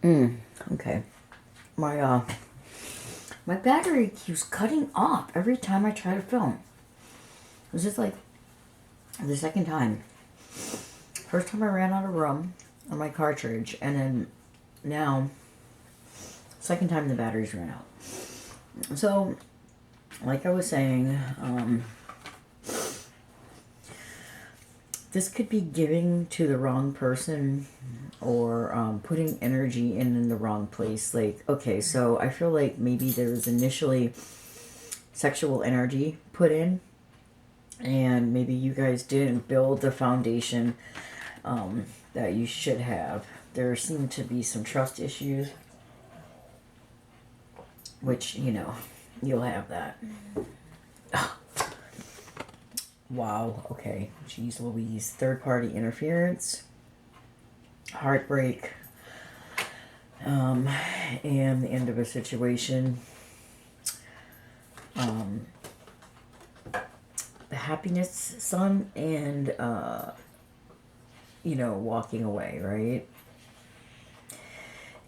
Okay. My my battery keeps cutting off every time I try to film. This is like the second time. First time I ran out of room on my cartridge, and then now, second time the batteries ran out. So, like I was saying, this could be giving to the wrong person or putting energy in the wrong place. Like, okay, so I feel like maybe there was initially sexual energy put in, and maybe you guys didn't build the foundation that you should have. There seem to be some trust issues, which, you'll have that. Wow, okay. Jeez Louise. Third party interference, heartbreak, and the end of a situation. The happiness sun and, walking away, right?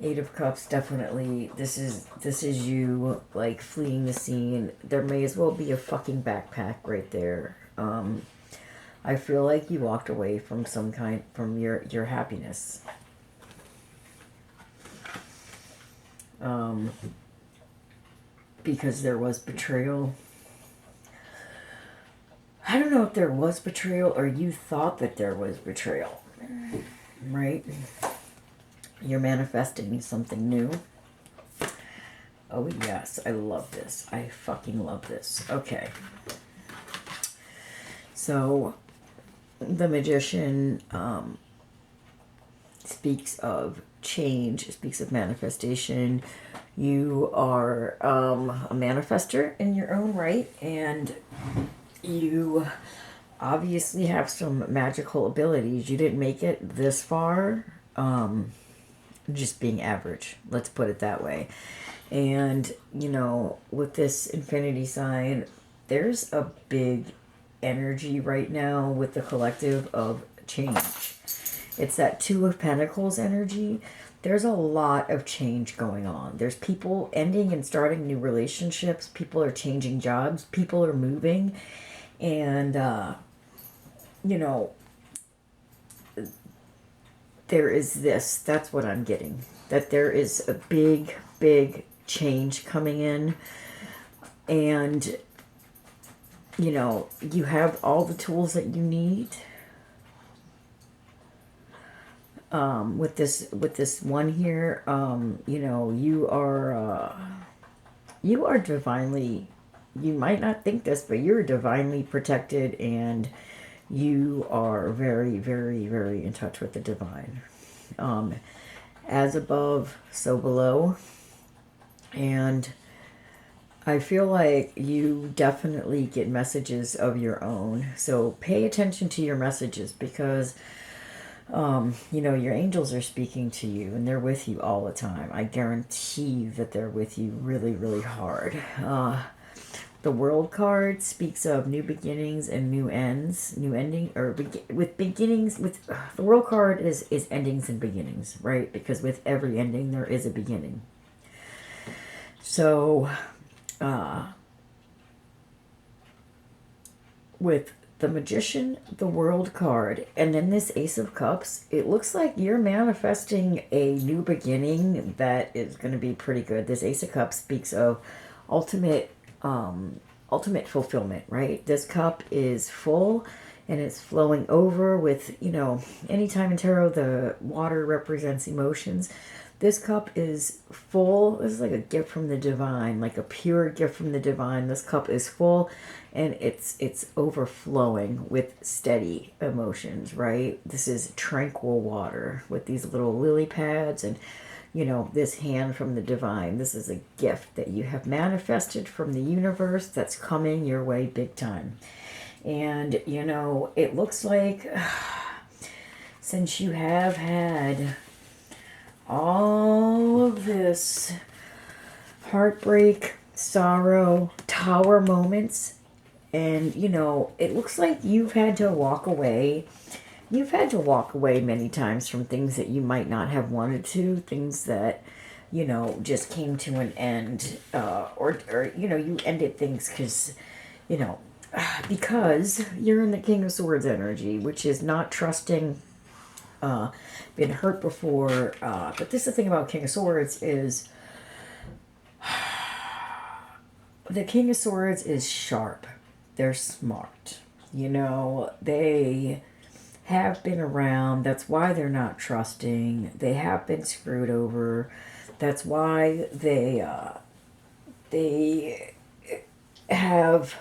Eight of Cups, definitely. This is you, like, fleeing the scene. There may as well be a fucking backpack right there. I feel like you walked away from from your happiness. Because there was betrayal. I don't know if there was betrayal or you thought that there was betrayal, right? You're manifesting something new. Oh, yes, I love this. I fucking love this. Okay. So, the Magician speaks of change, speaks of manifestation. You are a manifester in your own right, and you obviously have some magical abilities. You didn't make it this far just being average. Let's put it that way. And, with this infinity sign, there's a big energy right now with the collective of change. It's that Two of Pentacles energy. There's a lot of change going on. There's people ending and starting new relationships. People are changing jobs. People are moving. And, there is this. That's what I'm getting. That there is a big, big change coming in. And, you have all the tools that you need. With this one here, you are divinely, you might not think this, but you're divinely protected, and you are very, very, very in touch with the divine. As above, so below. And I feel like you definitely get messages of your own. So pay attention to your messages, because your angels are speaking to you, and they're with you all the time. I guarantee that they're with you really, really hard. The World card speaks of new beginnings and new ends, new ending, or with beginnings. With the World card is endings and beginnings, right? Because with every ending there is a beginning. So, with the Magician, the World card, and then this Ace of Cups, it looks like you're manifesting a new beginning that is going to be pretty good. This Ace of Cups speaks of ultimate fulfillment, right? This cup is full and it's flowing over with, anytime in tarot the water represents emotions. This cup is full. This is like a gift from the divine, like a pure gift from the divine. This cup is full, and it's overflowing with steady emotions, right? This is tranquil water with these little lily pads and, this hand from the divine. This is a gift that you have manifested from the universe that's coming your way big time. And, it looks like since you have had all of this heartbreak, sorrow, tower moments, and, it looks like you've had to walk away. you've had to walk away many times from things that you might not have wanted to, things that, you know, just came to an end, or you know, you ended things because, you know, because you're in the King of Swords energy, which is not trusting, been hurt before. But this is the thing about King of Swords is the King of Swords is sharp. They're smart. You know, they have been around. That's why they're not trusting. They have been screwed over. That's why they have,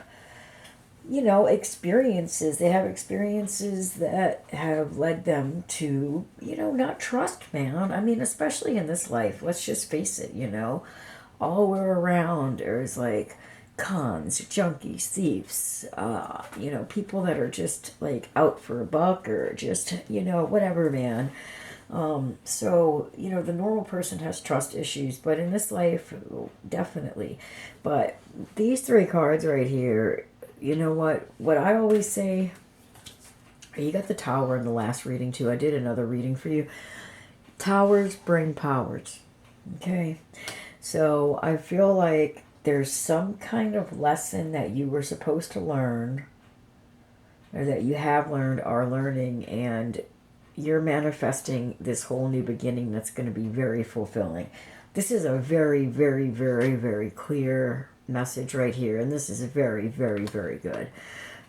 you know, experiences. They have experiences that have led them to, you know, not trust, man. I mean, especially in this life, let's just face it, you know, all we're around is like cons, junkies, thieves, you know, people that are just like out for a buck or just, you know, whatever, man. So, you know, the normal person has trust issues, but in this life, definitely. But these three cards right here, you know what I always say, you got the Tower in the last reading too. I did another reading for you. Towers bring powers. Okay. So I feel like there's some kind of lesson that you were supposed to learn, or that you have learned, are learning, and you're manifesting this whole new beginning that's going to be very fulfilling. This is a very, very, very, very clear message right here, and this is very, very, very good.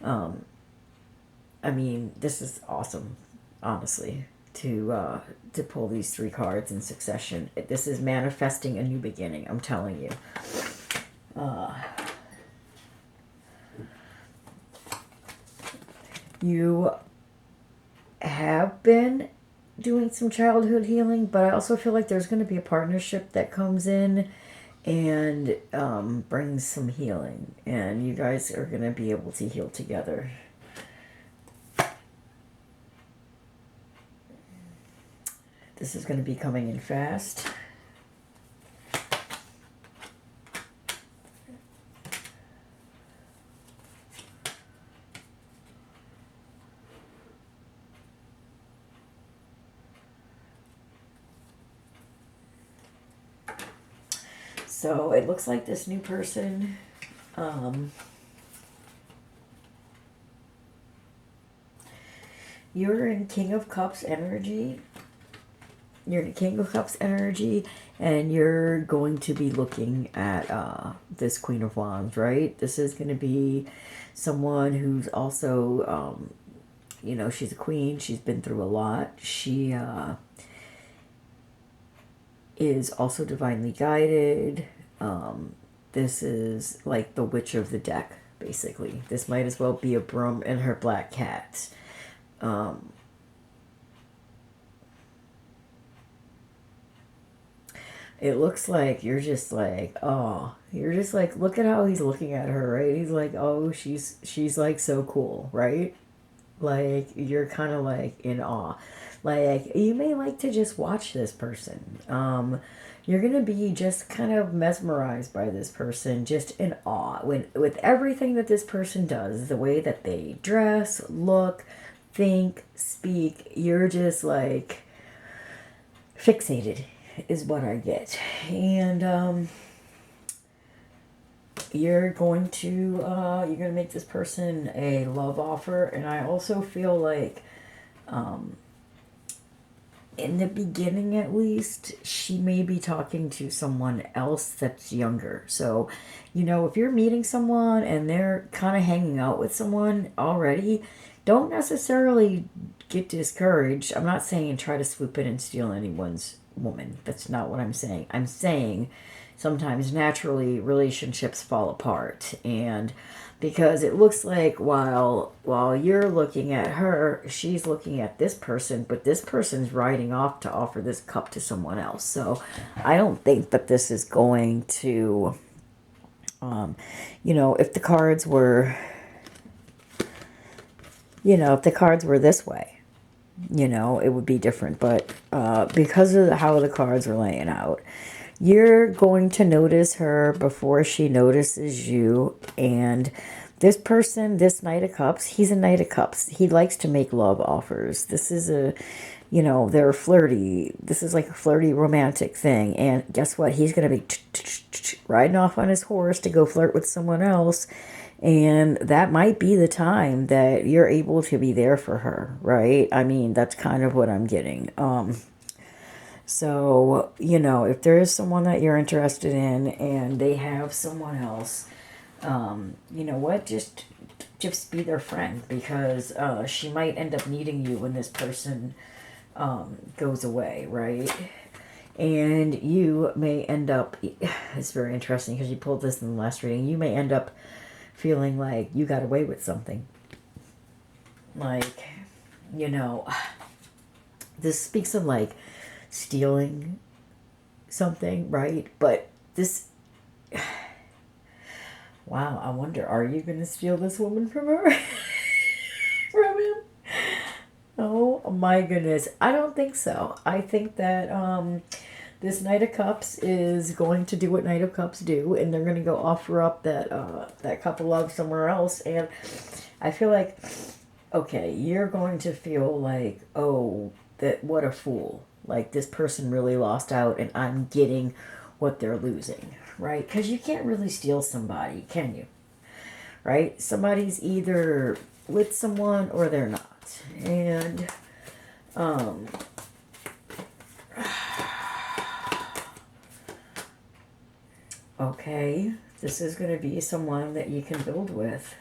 I mean, this is awesome, honestly, to pull these three cards in succession. This is manifesting a new beginning, I'm telling you. You have been doing some childhood healing, but I also feel like there's going to be a partnership that comes in and brings some healing, and you guys are going to be able to heal together. This is going to be coming in fast. So it looks like this new person, you're in King of Cups energy. You're in King of Cups energy, and you're going to be looking at this Queen of Wands, right? This is going to be someone who's also, you know, she's a queen. She's been through a lot. She is also divinely guided. This is like the witch of the deck, basically. This might as well be a broom and her black cat. It looks like you're just like, oh, you're just like, look at how he's looking at her, right? He's like, oh, she's like so cool, right? Like, you're kind of like in awe. Like, you may like to just watch this person. You're going to be just kind of mesmerized by this person, just in awe. With everything that this person does, the way that they dress, look, think, speak, you're just like fixated is what I get. And you're going to make this person a love offer. And I also feel like in the beginning, at least, she may be talking to someone else that's younger. So, you know, if you're meeting someone and they're kind of hanging out with someone already, don't necessarily get discouraged. I'm not saying try to swoop in and steal anyone's woman. That's not what I'm saying. I'm saying sometimes naturally relationships fall apart, and because it looks like while you're looking at her, she's looking at this person, but this person's riding off to offer this cup to someone else. So I don't think that this is going to, you know, if the cards were, you know, if the cards were this way, you know, it would be different. But because of how the cards are laying out, you're going to notice her before she notices you, and This person, this Knight of Cups, he's a Knight of Cups. He likes to make love offers. This is a, they're flirty. This is like a flirty romantic thing. And guess what? He's going to be riding off on his horse to go flirt with someone else. And that might be the time that you're able to be there for her, right? I mean, that's kind of what I'm getting. So, if there is someone that you're interested in and they have someone else, you know what? Just be their friend, because she might end up needing you when this person goes away, right? And you may end up, it's very interesting because you pulled this in the last reading, you may end up feeling like you got away with something. Like, this speaks of like stealing something, right? But this, wow, I wonder, are you going to steal this woman from her? From him? Oh my goodness. I don't think so. I think that this Knight of Cups is going to do what Knight of Cups do, and they're going to go offer up that cup of love somewhere else. And I feel like, okay, you're going to feel like, oh, that what a fool. Like, this person really lost out, and I'm getting what they're losing, right? Because you can't really steal somebody, can you? Right? Somebody's either with someone or they're not. And okay, this is going to be someone that you can build with.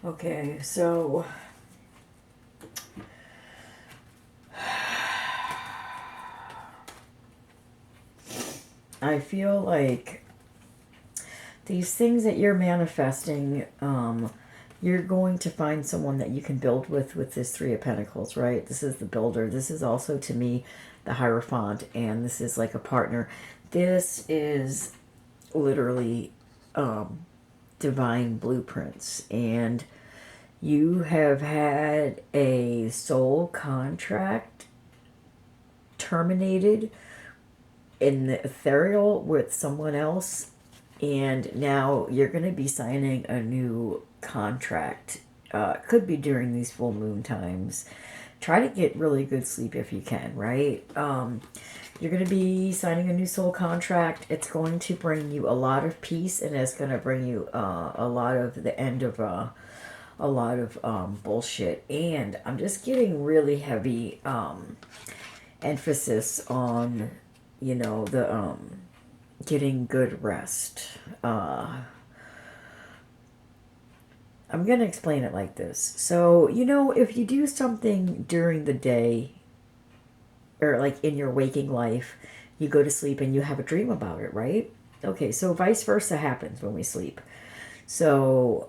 Okay, so I feel like these things that you're manifesting, you're going to find someone that you can build with this Three of Pentacles, right? This is the builder. This is also, to me, the Hierophant, and this is like a partner. This is literally divine blueprints, and you have had a soul contract terminated in the ethereal with someone else, and now you're going to be signing a new contract. Could be during these full moon times. Try to get really good sleep if you can, right? You're going to be signing a new soul contract. It's going to bring you a lot of peace, and it's going to bring you a lot of the end of a lot of bullshit. And I'm just getting really heavy emphasis on, the getting good rest. I'm going to explain it like this. So, if you do something during the day, or like in your waking life, you go to sleep and you have a dream about it, right? Okay, so vice versa happens when we sleep. So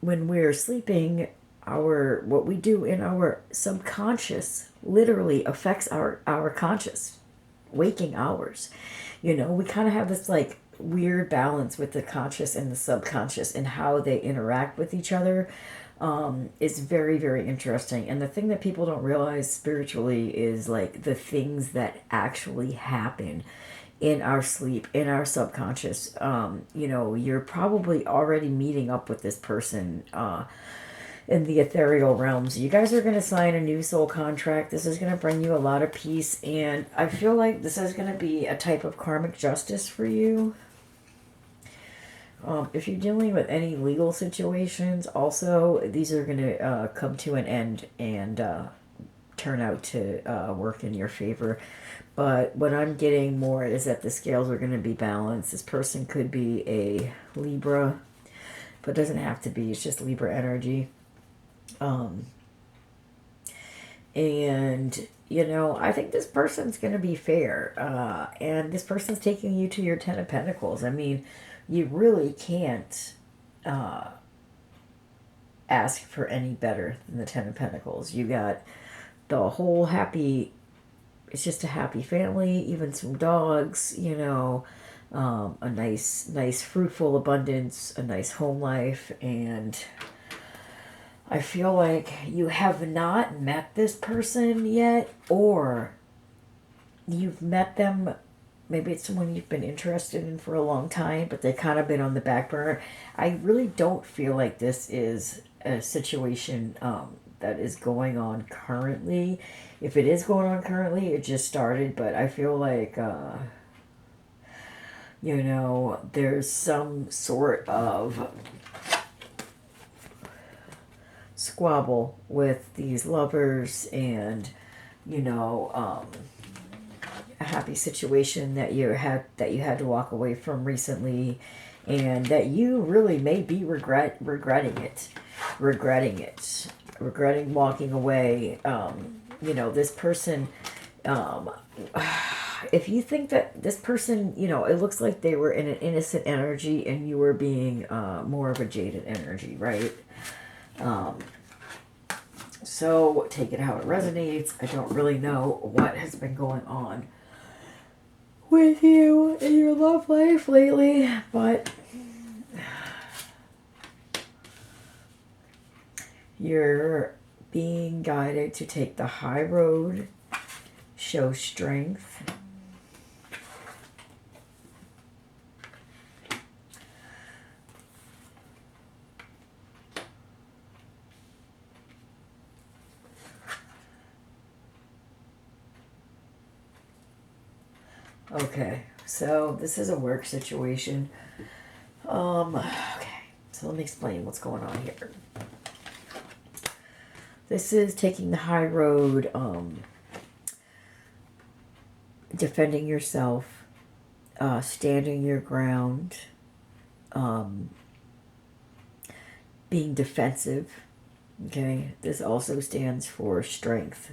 when we're sleeping, what we do in our subconscious literally affects our conscious waking hours. We kind of have this like weird balance with the conscious and the subconscious and how they interact with each other. Is very, very interesting. And the thing that people don't realize spiritually is like the things that actually happen in our sleep, in our subconscious. You're probably already meeting up with this person in the ethereal realms. You guys are going to sign a new soul contract. This is going to bring you a lot of peace. And I feel like this is going to be a type of karmic justice for you. If you're dealing with any legal situations, also, these are going to come to an end and turn out to work in your favor. But what I'm getting more is that the scales are going to be balanced. This person could be a Libra, but it doesn't have to be. It's just Libra energy. And, I think this person's going to be fair. And this person's taking you to your Ten of Pentacles. I mean, you really can't ask for any better than the Ten of Pentacles. You got the whole happy, it's just a happy family, even some dogs, you know, a nice fruitful abundance, a nice home life. And I feel like you have not met this person yet, or you've met them. Maybe it's someone you've been interested in for a long time, but they've kind of been on the back burner. I really don't feel like this is a situation that is going on currently. If it is going on currently, it just started, but I feel like, you know, there's some sort of squabble with these lovers, and, you know, a happy situation that you had to walk away from recently, and that you really may be regretting walking away. You know, this person, if you think that this person, you know, it looks like they were in an innocent energy and you were being more of a jaded energy, right? So take it how it resonates. I don't really know what has been going on with you in your love life lately, but you're being guided to take the high road, show strength. Okay, so this is a work situation. Okay, so let me explain what's going on here. This is taking the high road, defending yourself, standing your ground, being defensive. Okay, this also stands for strength.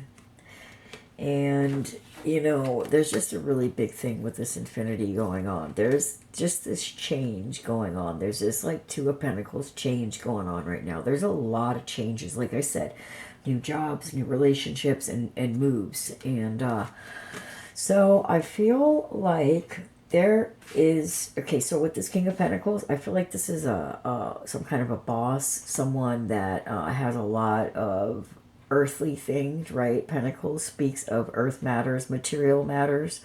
And, you know, there's just a really big thing with this infinity going on. There's just this change going on. There's this, like, Two of Pentacles change going on right now. There's a lot of changes. Like I said, new jobs, new relationships, and moves. And so I feel like there is... Okay, so with this King of Pentacles, I feel like this is some kind of a boss. Someone that has a lot of earthly things, right? Pentacles speaks of earth matters, material matters,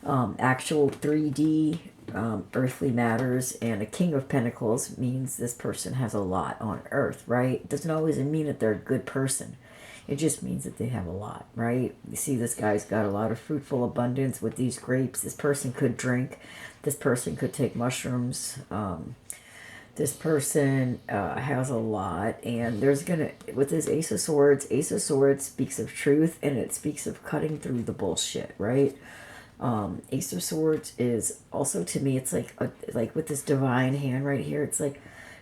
actual 3D earthly matters. And a King of Pentacles means this person has a lot on earth, right? It doesn't always mean that they're a good person. It just means that they have a lot, right? You see, this guy's got a lot of fruitful abundance with these grapes. This person could drink. This person could take mushrooms. This person has a lot, and there's gonna, with this Ace of Swords speaks of truth, and it speaks of cutting through the bullshit, right? Ace of Swords is also, to me, it's like with this divine hand right here, it's like,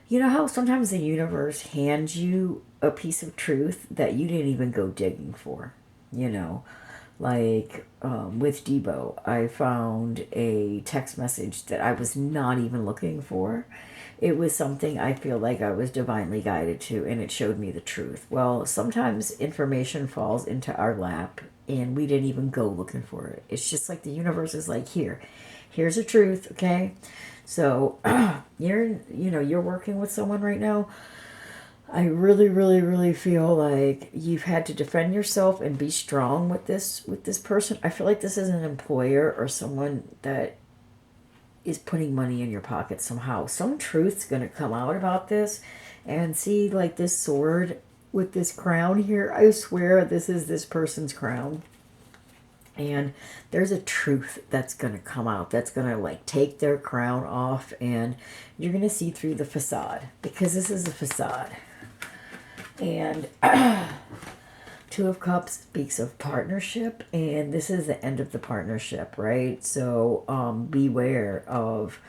you know how sometimes the universe hands you a piece of truth that you didn't even go digging for, you know? Like, with Debo, I found a text message that I was not even looking for. It was something I feel like I was divinely guided to, and it showed me the truth. Well, sometimes information falls into our lap, and we didn't even go looking for it. It's just like the universe is like, here's the truth, okay? So, you're working with someone right now. I really, really, really feel like you've had to defend yourself and be strong with this person. I feel like this is an employer or someone that is putting money in your pocket somehow. Some truth's going to come out about this. And see, like this sword with this crown here, I swear this is this person's crown. And there's a truth that's going to come out that's going to, like, take their crown off, and you're going to see through the facade, because this is a facade. And Two of Cups speaks of partnership, and this is the end of the partnership, right? So beware of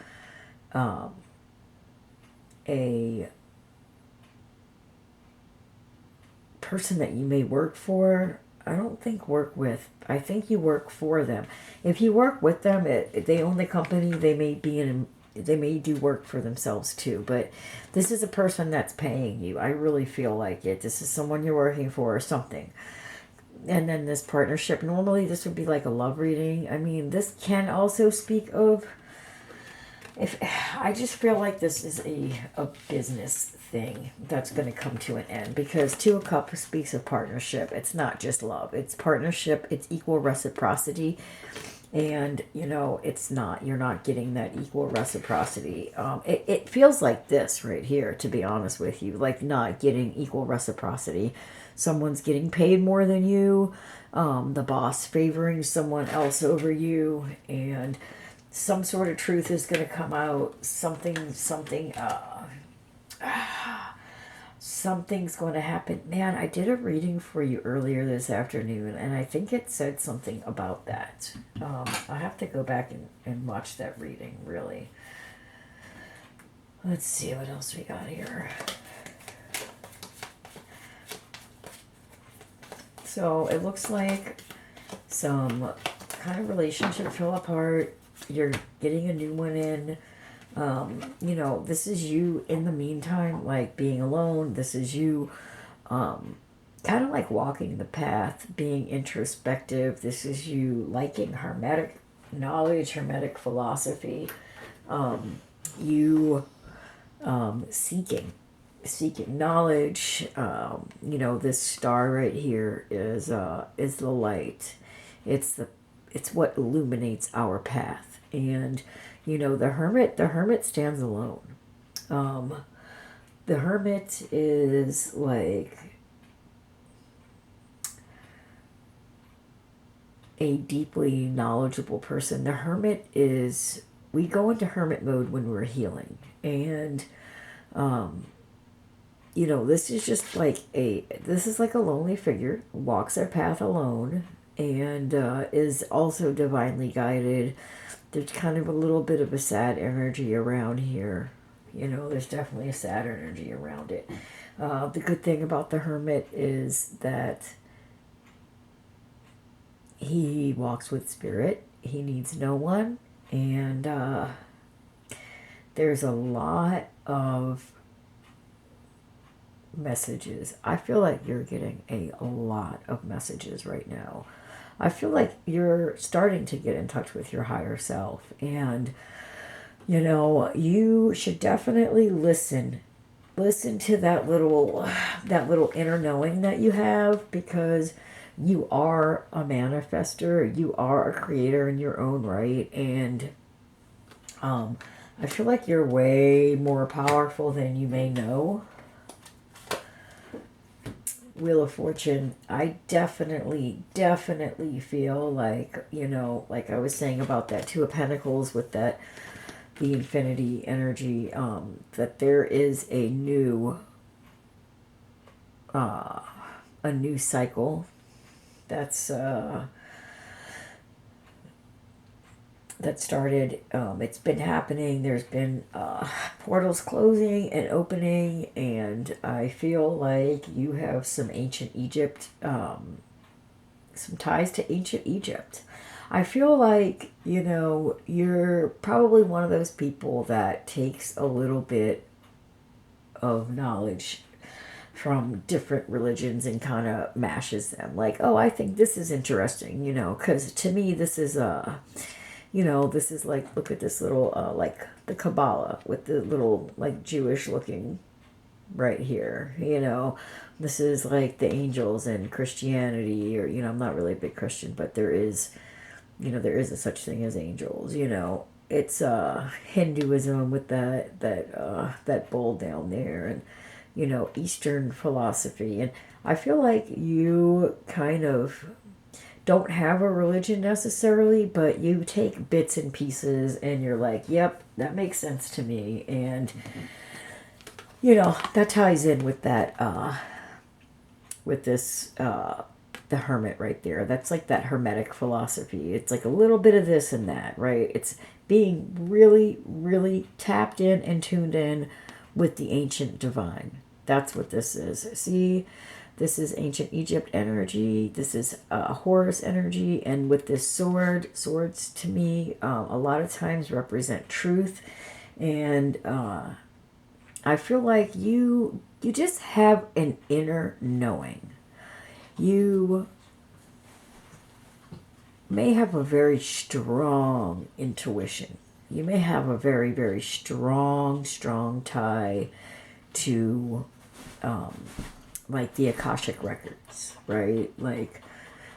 a person that you may work for. I don't think work with. I think you work for them. If you work with them, they own the company. They may be in. They may do work for themselves too. But this is a person that's paying you. I really feel like it. This is someone you're working for or something. And then this partnership, normally this would be like a love reading. I mean, this can also speak of, if I just feel like this is a business thing that's going to come to an end, because Two of Cups speaks of partnership. It's not just love, it's partnership, it's equal reciprocity. And it's not, you're not getting that equal reciprocity. It feels like this right here, to be honest with you, like not getting equal reciprocity. Someone's getting paid more than you, the boss favoring someone else over you, and some sort of truth is going to come out. Something's going to happen. Man, I did a reading for you earlier this afternoon, and I think it said something about that. I have to go back and watch that reading, really. Let's see what else we got here. So it looks like some kind of relationship fell apart. You're getting a new one in. This is you in the meantime, like being alone. This is you kind of like walking the path, being introspective. This is you liking hermetic knowledge, hermetic philosophy. You seeking knowledge. This star right here is the light. It's what illuminates our path. And the hermit stands alone. The hermit is like a deeply knowledgeable person. The hermit is, we go into hermit mode when we're healing. And this is just like this is like a lonely figure, walks their path alone, and is also divinely guided. There's kind of a little bit of a sad energy around here. There's definitely a sad energy around it. The good thing about the hermit is that he walks with spirit. He needs no one. And there's a lot of messages. I feel like you're getting a lot of messages right now. I feel like you're starting to get in touch with your higher self. And, you should definitely listen. Listen to that little inner knowing that you have, because you are a manifester. You are a creator in your own right. And I feel like you're way more powerful than you may know. Wheel of Fortune, I definitely feel like, like I was saying about that Two of Pentacles with the infinity energy, that there is a new cycle that started. It's been happening. There's been portals closing and opening, and I feel like you have some ancient Egypt, some ties to ancient Egypt. I feel like, you're probably one of those people that takes a little bit of knowledge from different religions and kind of mashes them. Like, oh, I think this is interesting, because to me, this is this is like, look at this little, like the Kabbalah with the little, like, Jewish looking right here. This is like the angels and Christianity, or, I'm not really a big Christian, but there is, there is a such thing as angels, It's Hinduism with that bull down there, and, Eastern philosophy. And I feel like you kind of don't have a religion necessarily, but you take bits and pieces and you're like, yep, that makes sense to me. And that ties in with that with this the hermit right there. That's like that hermetic philosophy. It's like a little bit of this and that, right? It's being really, really tapped in and tuned in with the ancient divine. That's what this is. See, this is ancient Egypt energy. This is Horus energy. And with this swords to me, a lot of times represent truth. And I feel like you just have an inner knowing. You may have a very strong intuition. You may have a very, very strong tie to like the Akashic records, right? Like,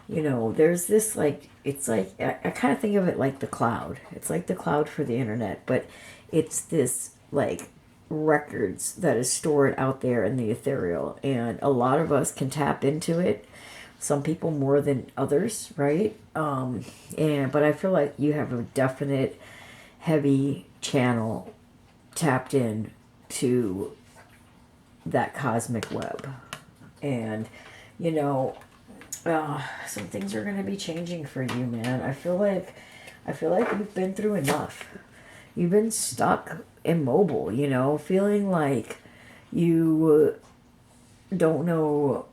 there's this like, it's like, I kind of think of it like the cloud. It's like the cloud for the internet, but it's this like records that is stored out there in the ethereal, and a lot of us can tap into it, some people more than others, right? But I feel like you have a definite heavy channel tapped in to that cosmic web. And some things are going to be changing for you, man. I feel like you've been through enough. You've been stuck immobile, feeling like you don't know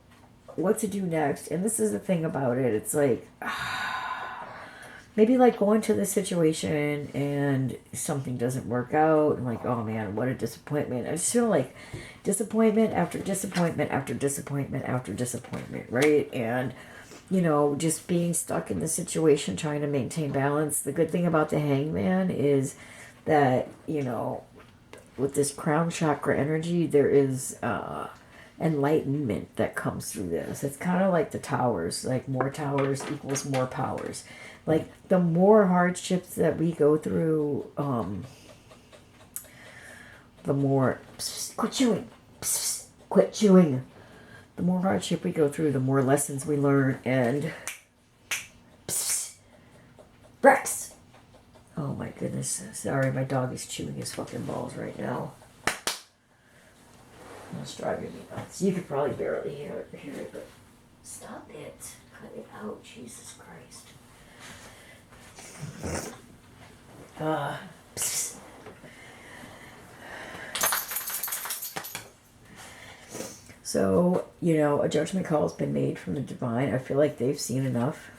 what to do next. And this is the thing about it. It's like maybe like going to the situation and something doesn't work out and like, oh man, what a disappointment. I just feel like disappointment after disappointment after disappointment after disappointment, right? And just being stuck in the situation, trying to maintain balance. The good thing about the Hangman is that, with this crown chakra energy, there is enlightenment that comes through this. It's kind of like the towers, like more towers equals more powers. Like the more hardships that we go through, the more quit chewing, quit chewing. The more hardship we go through, the more lessons we learn. And Rex. Oh my goodness. Sorry, my dog is chewing his fucking balls right now. It's driving me nuts. You could probably barely hear it, but stop it. Cut it out. Jesus Christ. So, a judgment call has been made from the divine. I feel like they've seen enough.